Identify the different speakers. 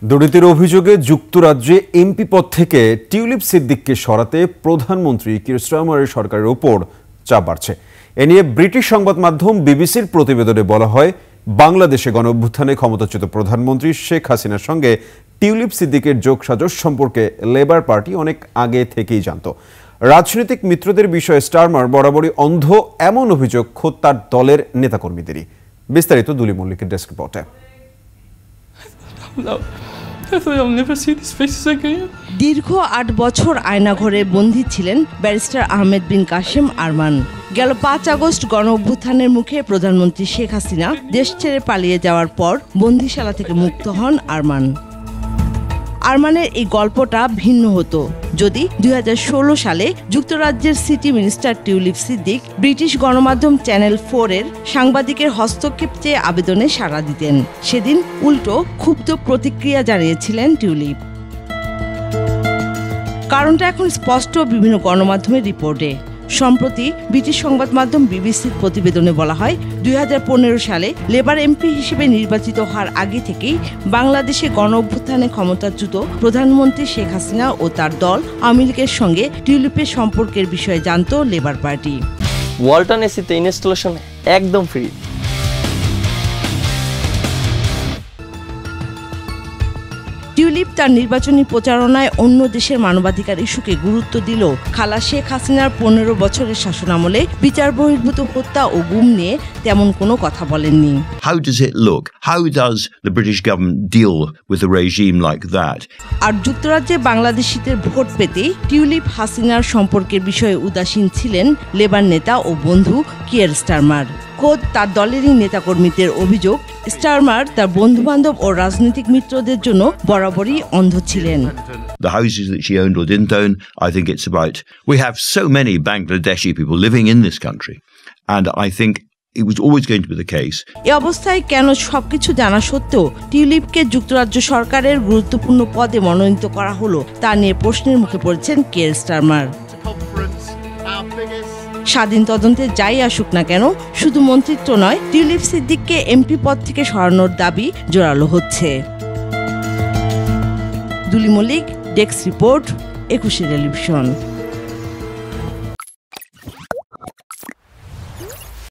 Speaker 1: দুর্নীতির অভিযোগে যুক্তরাজ্যে এমপি পদ থেকে টিউলিপ সিদ্দিককে সরাতে প্রধানমন্ত্রী কির স্টারমারের সরকারের উপর চাপ বাড়ছে। এ নিয়ে ব্রিটিশ সংবাদ মাধ্যম বিবিসির প্রতিবেদনে বলা হয়, বাংলাদেশে গণঅভ্যুত্থানে ক্ষমতাচ্যুত প্রধানমন্ত্রী শেখ হাসিনার সঙ্গে টিউলিপ সিদ্দিকের যোগসাজশ সম্পর্কে লেবার পার্টি অনেক আগে থেকেই জানত। রাজনৈতিক মিত্রদের বিষয়ে স্টারমার বরাবরই অন্ধ, এমন অভিযোগ খোদ তার দলের নেতাকর্মীদেরই। বিস্তারিত দুলি মল্লিকের ডেস্ক রিপোর্টে।
Speaker 2: দীর্ঘ ৮ বছর আয়নাঘরে বন্দী ছিলেন ব্যারিস্টার আহমেদ বিন কাসেম আরমান। গেল ৫ আগস্ট গণঅভ্যুত্থানের মুখে প্রধানমন্ত্রী শেখ হাসিনা দেশ ছেড়ে পালিয়ে যাওয়ার পর বন্দিশালা থেকে মুক্ত হন আরমান। আরমানের এই গল্পটা ভিন্ন হতো যদি ২০১৬ সালে যুক্তরাজ্যের city minister tulip Siddique British গণমাধ্যম চ্যানেল 4-এর সাংবাদিকের হস্তক্ষেপ চেয়ে আবেদনে সাড়া দিতেন। সেদিন উল্টো ক্ষুব্ধ প্রতিক্রিয়া জানিয়েছিলেন টিউলিপ। কারণটা এখন স্পষ্ট বিভিন্ন গণমাধ্যমের রিপোর্টে। সম্প্রতি ব্রিটিশ সংবাদ মাধ্যম বিবিসির প্রতিবেদনে বলা হয়, ২০১৫ সালে লেবার এমপি হিসেবে নির্বাচিত হওয়ার আগে থেকেই বাংলাদেশে গণঅভ্যুত্থানে ক্ষমতাচ্যুত প্রধানমন্ত্রী শেখ হাসিনা ও তার দল আওয়ামী লীগের সঙ্গে টিউলিপের সম্পর্কের বিষয়ে জানত লেবার পার্টি।
Speaker 3: ওয়ালটন এসিতে ইনস্টলেশন একদম ফ্রি।
Speaker 2: টিউলিপ তার নির্বাচনী প্রচারণায় অন্য দেশের মানবাধিকার ইস্যুকে গুরুত্ব দিল। খালা শেখ হাসিনার ১৫ বছরের শাসনামলে বিচার বহির্ভূত হত্যা ও গুম নিয়ে তেমন কোনো কথা বলেননি।
Speaker 4: How does it look? How does the British government deal with a regime like that?
Speaker 2: আর যুক্তরাজ্যে বাংলাদেশিদের ভোট পেতে টিউলিপ হাসিনার সম্পর্কের বিষয়ে উদাসীন ছিলেন লেবার নেতা ও বন্ধু কিয়ের স্টারমার। খোদ তার দলেরই নেতাকর্মীদের অভিযোগ, স্টারমার তার বন্ধুবান্ধব ও রাজনৈতিক মিত্রদের জন্য বরাবরই অন্ধ ছিলেন।
Speaker 4: The houses that she owned or didn't own, I think it's about, we have so many Bangladeshi people living in this country, and I think it was always going to be the case.
Speaker 2: এ অবস্থায় কেন সবকিছু জানা সত্ত্বেও টিউলিপকে যুক্তরাজ্য সরকারের গুরুত্বপূর্ণ পদে মনোনীত করা হলো তা নিয়ে প্রশ্নের মুখে পড়েছেন কিয়ের স্টারমার। স্বাধীন তদন্তে যাই আসুক না কেন, শুধু মন্ত্রিত্ব নয়, টিউলিপ সিদ্দিককে এমপি পদ থেকে সরানোর দাবি জোরালো হচ্ছে। দুলি মল্লিক, ডেস্ক রিপোর্ট, ২১ টেলিভিশন।